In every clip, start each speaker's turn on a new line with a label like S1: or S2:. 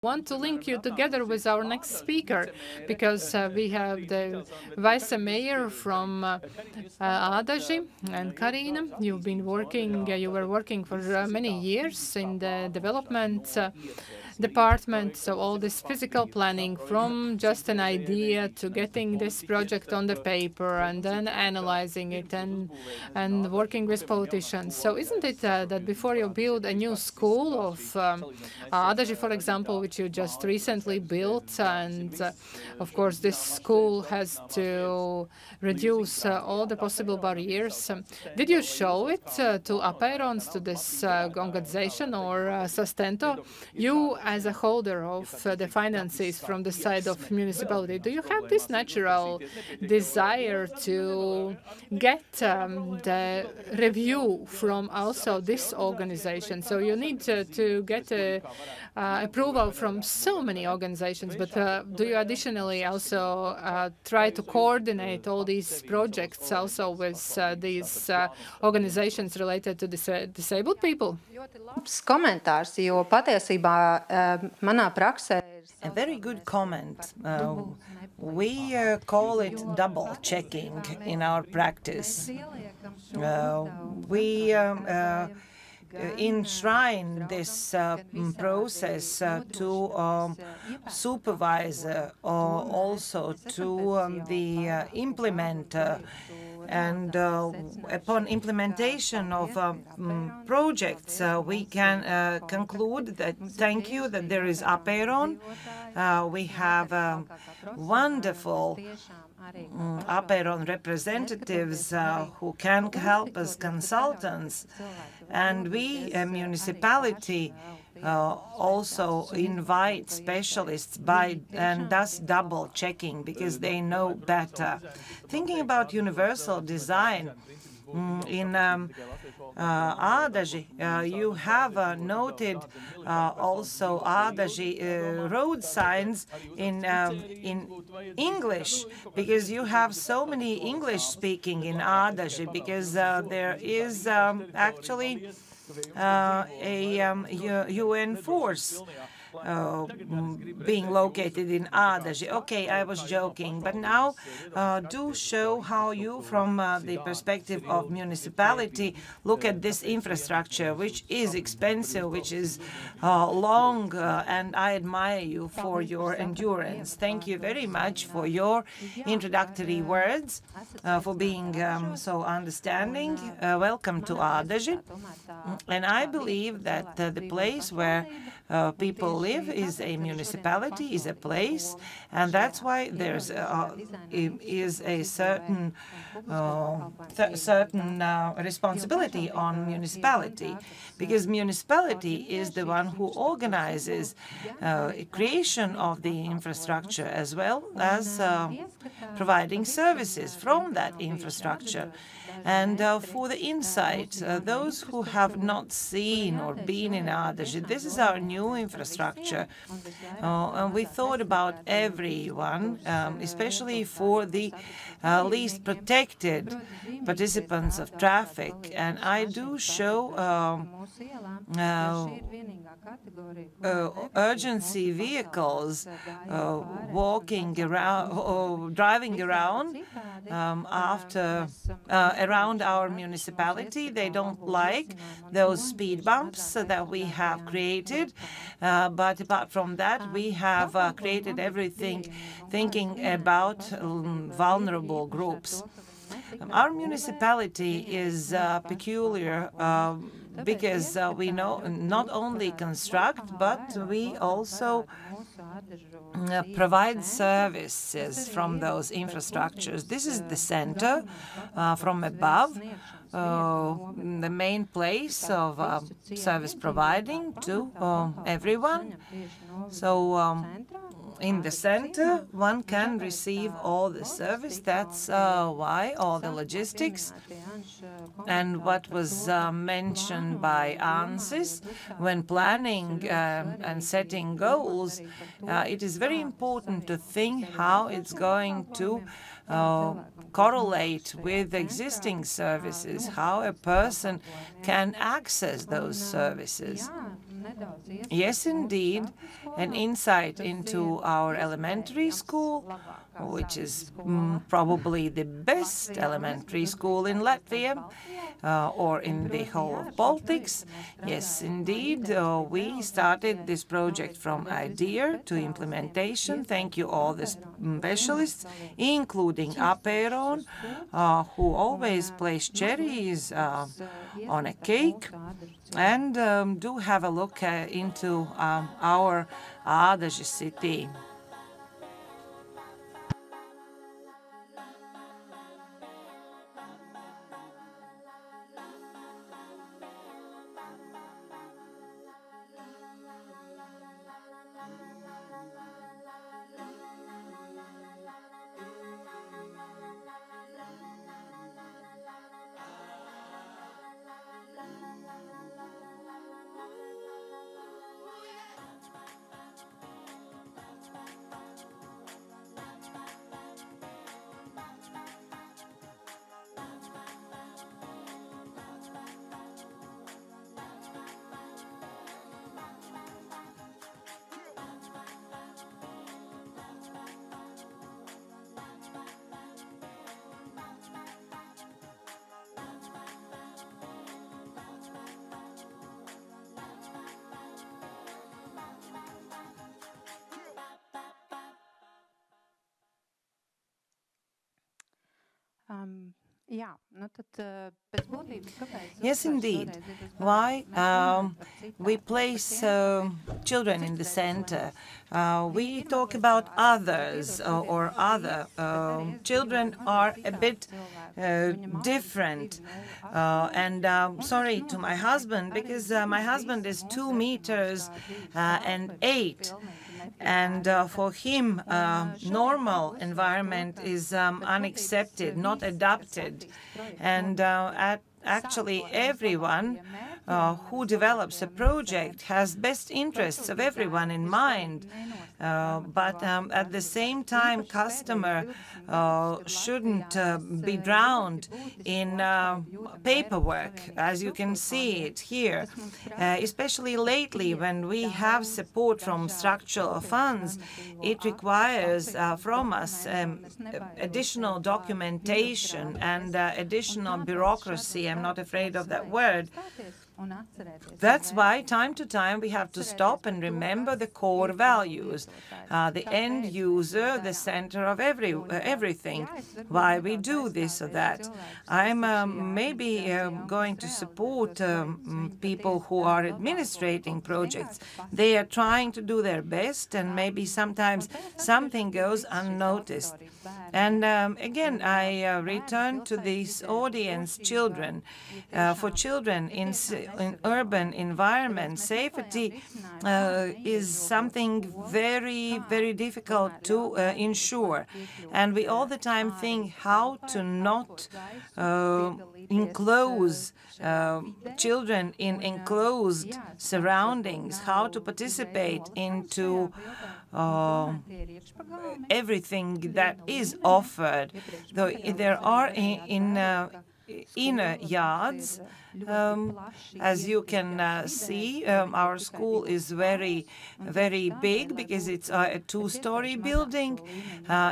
S1: want to link you together with our next speaker, because we have the vice mayor from Ādaži, and KARÍNA. You've been working, you were working for many years in the development department, so all this physical planning from just an idea to getting this project on the paper and then analyzing it and working with politicians. So isn't it that before you build a new school of Ādaži, for example, which you just recently built, and of course this school has to reduce all the possible barriers, did you show it to Apērons, to this organization, or Sustento? You, as a holder of the finances from the side of municipality, do you have this natural desire to get the review from also this organization? So you need to get approval from so many organizations, but do you additionally also try to coordinate all these projects also with these organizations related to disabled people?
S2: Komentārs, jo patiesībā manā praksē
S3: A very good comment. We call it double checking in our practice. We enshrine this process to supervisor, or also to the implementer. And upon implementation of projects, we can conclude that, thank you, that there is Apēron. We have wonderful Apēron representatives who can help as consultants. And we, a municipality, also invite specialists and thus double checking, because they know better. Thinking about universal design, in Ādaži, you have noted also Ādaži road signs in English, because you have so many English speaking in Ādaži, because there is actually a UN force being located in Ādaži. Okay, I was joking, but now do show how you, from the perspective of municipality, look at this infrastructure, which is expensive, which is long, and I admire you for your endurance. Thank you very much for your introductory words, for being so understanding. Welcome to Ādaži. And I believe that the place where people live is a municipality, is a place, and that's why there's is a certain responsibility on municipality, because municipality is the one who organizes creation of the infrastructure, as well as providing services from that infrastructure. And for the insight, those who have not seen or been in Ādaži, this is our new infrastructure. And we thought about everyone, especially for the least protected participants of traffic. And I do show urgency vehicles walking around or driving around around our municipality. They don't like those speed bumps that we have created, but apart from that, we have created everything thinking about vulnerable groups. Our municipality is peculiar because we not only construct, but we also provide services from those infrastructures. This is the center from above, the main place of service providing to everyone. So in the center, one can receive all the service. That's why all the logistics and what was mentioned by ANSYS when planning and setting goals, it is very important to think how it's going to correlate with existing services, how a person can access those services. Yes, indeed, an insight into our elementary school, which is probably the best elementary school in Latvia or in the whole of Baltics. Yes, indeed, we started this project from idea to implementation. Thank you all the specialists, including Apeiron, who always place cherries on a cake. And do have a look into our Ādaži city. Yes, indeed. Why we place children in the center? We talk about others or other. Children are a bit different. And sorry to my husband, because my husband is 2 meters and 8. And for him, normal environment is unaccepted, not adapted. And actually, everyone who develops a project has best interests of everyone in mind. But at the same time, customer shouldn't be drowned in paperwork, as you can see it here. Especially lately, when we have support from structural funds, it requires from us additional documentation and additional bureaucracy. I'm not afraid of that word. That's why, time to time, we have to stop and remember the core values. The end user, the center of everything. Why we do this or that. I'm maybe going to support people who are administrating projects. They are trying to do their best, and maybe sometimes something goes unnoticed. And again, I return to this audience, children. For children in urban environment, safety is something very, very difficult to ensure. And we all the time think how to not enclose children in enclosed surroundings, how to participate into everything that is offered. Though there are in inner yards, as you can see, our school is very, very big because it's a 2-story building.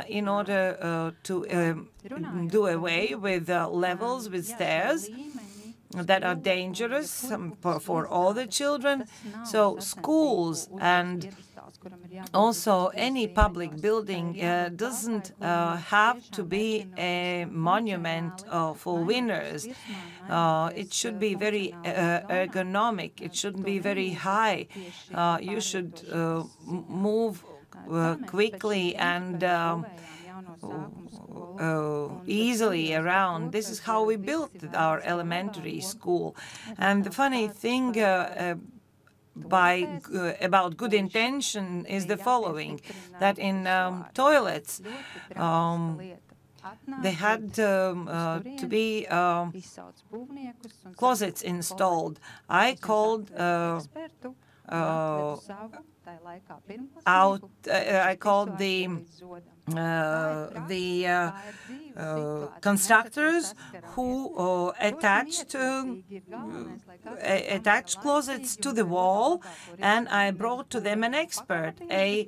S3: In order to do away with levels, with stairs that are dangerous for all the children. So schools and also any public building doesn't have to be a monument for winners. It should be very ergonomic. It shouldn't be very high. You should move quickly and easily around. This is how we built our elementary school. And the funny thing about good intention is the following, that in toilets they had to be closets installed. I called I called the constructors who attached closets to the wall, and I brought to them an expert, a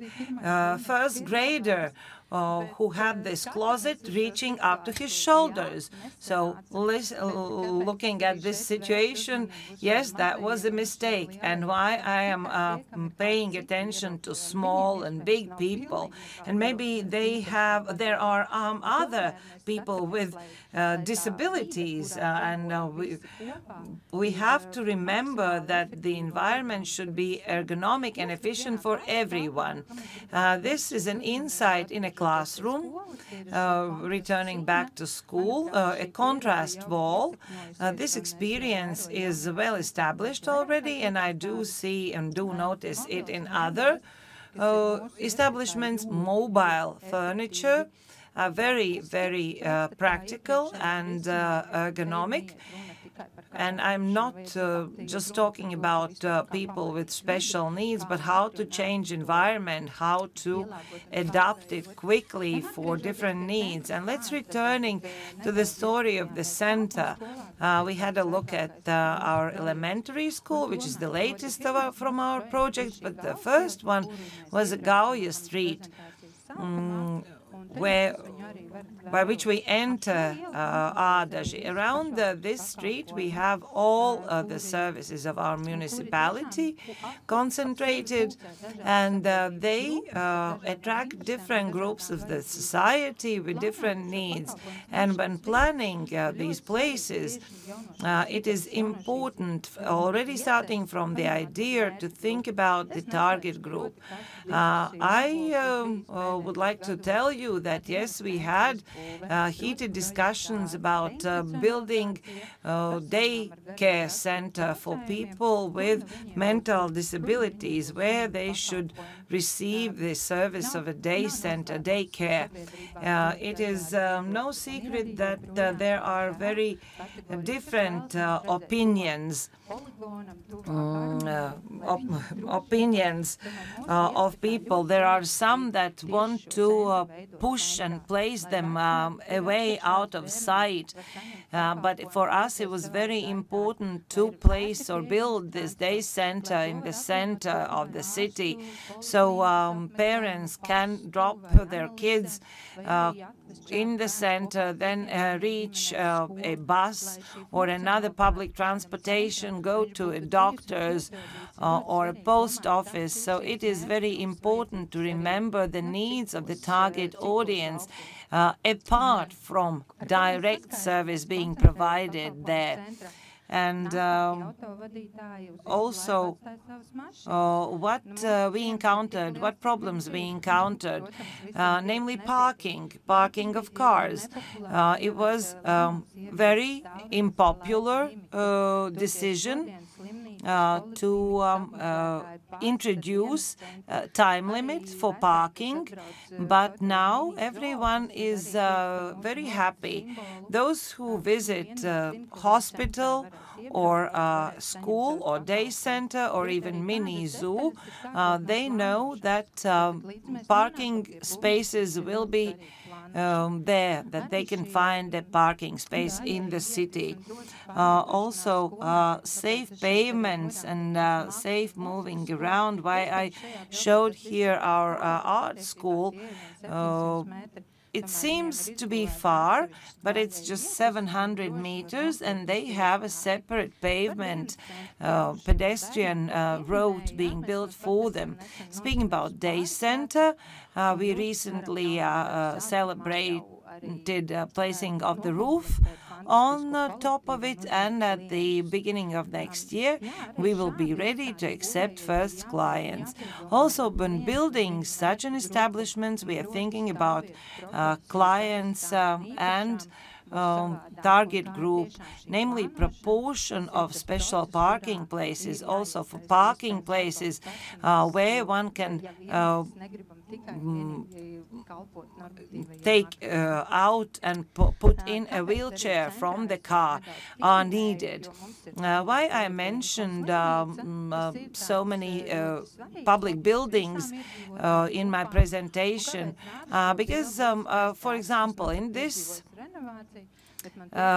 S3: first grader, who had this closet reaching up to his shoulders. So looking at this situation, yes, that was a mistake. And why I am paying attention to small and big people, and maybe there are other people with disabilities, and we have to remember that the environment should be ergonomic and efficient for everyone. This is an insight in a classroom, returning back to school, a contrast wall. This experience is well established already, and I do see and do notice it in other establishments. Mobile furniture are very, very practical and ergonomic. And I'm not just talking about people with special needs, but how to change environment, how to adapt it quickly for different needs. And let's returning to the story of the center. We had a look at our elementary school, which is the latest from our projects, but the first one was Gauja Street, by which we enter Ādaži. Around this street, we have all the services of our municipality concentrated, and they attract different groups of the society with different needs. And when planning these places, it is important, already starting from the idea, to think about the target group. I would like to tell you that, yes, we had heated discussions about building daycare center for people with mental disabilities, where they should receive the service of a day center, daycare. It is no secret that there are very different opinions of people. There are some that want to push and place them away out of sight. But for us, it was very important to place or build this day center in the center of the city, so parents can drop their kids in the center, then reach a bus or another public transportation, go to a doctor's or a post office. So it is very important to remember the needs of the target audience, apart from direct service being provided there. And also what we encountered, what problems we encountered, namely parking of cars. It was very unpopular decision to introduce time limits for parking, but now everyone is very happy. Those who visit hospital or school or day center or even mini zoo, they know that parking spaces will be there, that they can find a parking space in the city. Also, safe pavements and safe moving around. Why I showed here our art school. It seems to be far, but it's just 700 meters, and they have a separate pavement, pedestrian road being built for them. Speaking about day center, we recently celebrated placing of the roof on top of it, and at the beginning of next year we will be ready to accept first clients. Also, when building such an establishment, we are thinking about clients and target group, namely proportion of special parking places, also for parking places where one can take out and put in a wheelchair from the car are needed. Why I mentioned so many public buildings in my presentation? Because, for example, in this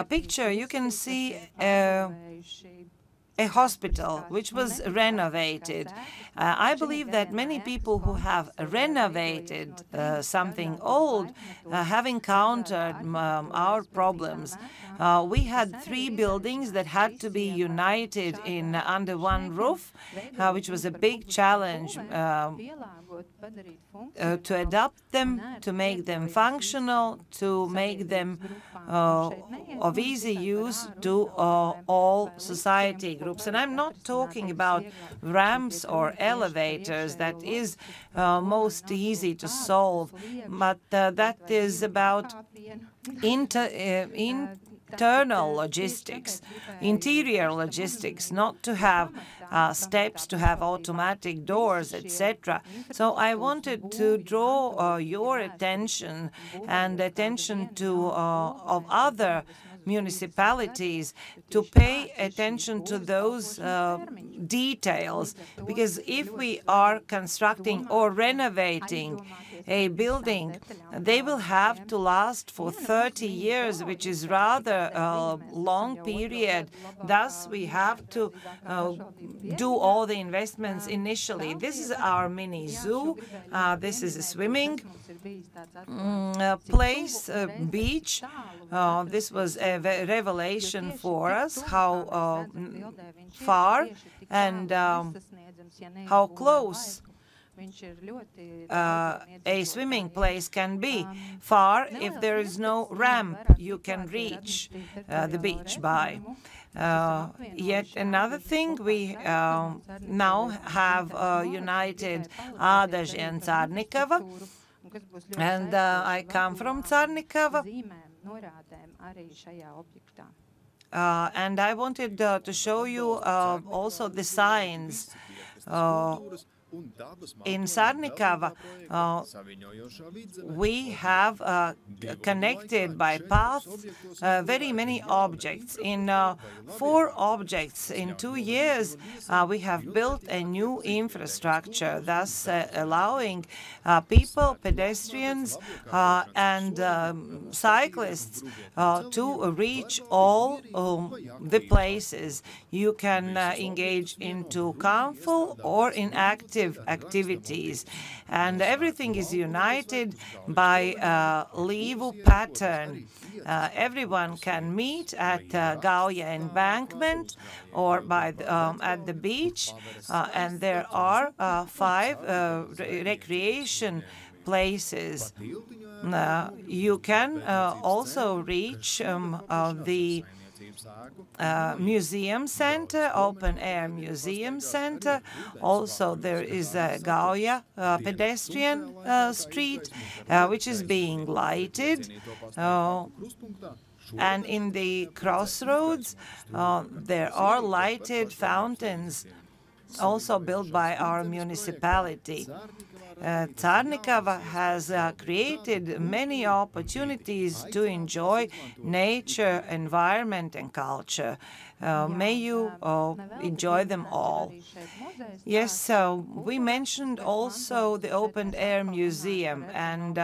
S3: picture, you can see a hospital which was renovated. I believe that many people who have renovated something old have encountered our problems. We had 3 buildings that had to be united under one roof, which was a big challenge to adapt them, to make them functional, to make them of easy use to all society groups. And I'm not talking about ramps or elevators. That is most easy to solve, but that is about internal logistics, interior logistics, not to have steps, to have automatic doors, etc. So I wanted to draw your attention and attention to of other municipalities to pay attention to those details, because if we are constructing or renovating a building, they will have to last for 30 years, which is rather a long period. Thus, we have to do all the investments initially. This is our mini zoo. This is a swimming place, beach. This was a revelation for us, how far and how close a swimming place can be. Far if there is no ramp you can reach the beach by. Yet another thing, we now have united Ādaži and Cārnikava, and I come from Cārnikava. And I wanted to show you also the signs. In Cārnikava, we have connected by path very many objects. In 4 objects in 2 years, we have built a new infrastructure, thus allowing people, pedestrians, and cyclists to reach all the places. You can engage into harmful or in active activities, and everything is united by Līvu pattern. Everyone can meet at Gauja embankment or by at the beach, and there are 5 recreation places. You can also reach the museum center, open-air museum center. Also, there is a Gauja pedestrian street, which is being lighted. And in the crossroads, there are lighted fountains, also built by our municipality. Cārnikava has created many opportunities to enjoy nature, environment, and culture. May you enjoy them all. Yes, so we mentioned also the open-air museum and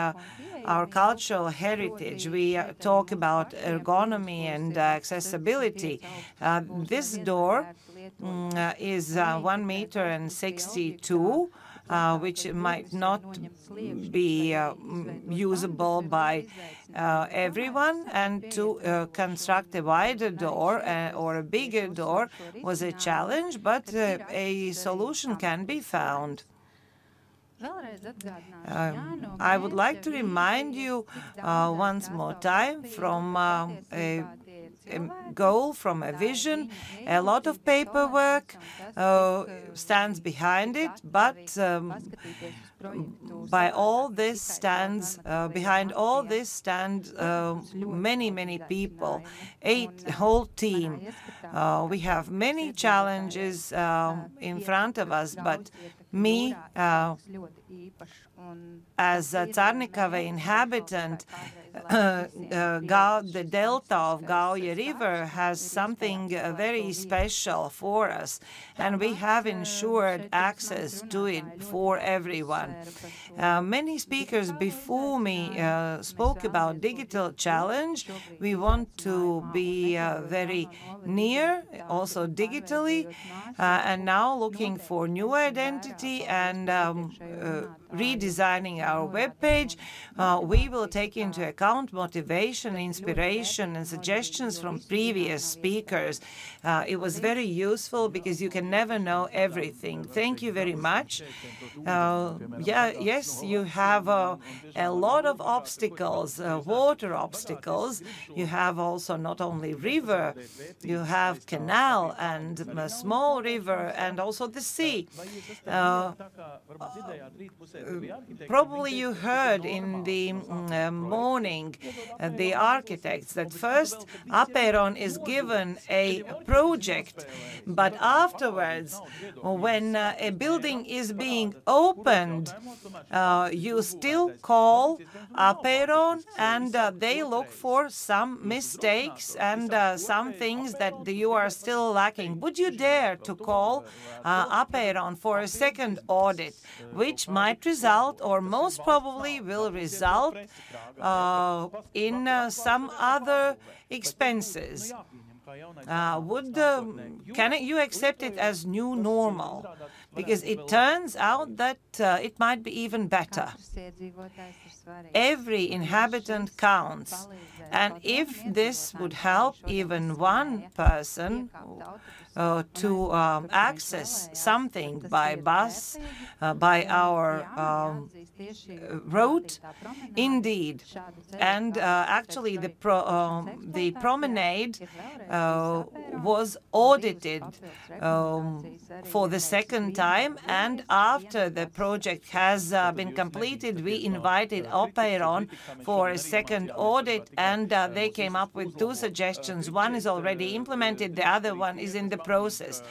S3: our cultural heritage. We talk about ergonomy and accessibility. This door is 1.62 meters, which might not be usable by everyone, and to construct a wider door or a bigger door was a challenge, but a solution can be found. I would like to remind you once more time from a goal, from a vision. A lot of paperwork stands behind it, but by all this stands behind all this stand many people, a whole team. We have many challenges in front of us, but Me, as a Carnikava inhabitant, the delta of Gauja River has something very special for us, and we have ensured access to it for everyone. Many speakers before me spoke about digital challenge. We want to be very near, also digitally, and now looking for new identity and redesigning our webpage. We will take into account motivation, inspiration, and suggestions from previous speakers. It was very useful because you can never know everything. Thank you very much. Yes, you have a lot of obstacles, water obstacles. You have also not only river, you have canal and a small river and also the sea. Probably you heard in the morning the architects that first Apeiron is given a project, but afterwards, when a building is being opened, you still call Apeiron and they look for some mistakes and some things that you are still lacking. Would you dare to call Apeiron for a second audit, which might result, or most probably will result, in some other expenses? Can you accept it as new normal? Because it turns out that it might be even better. Every inhabitant counts, and if this would help even one person to access something by bus, by our road, indeed. And actually the promenade was audited for the second time, and after the project has been completed, we invited Apeiron for a second audit, and they came up with 2 suggestions. One is already implemented, the other one is in the process.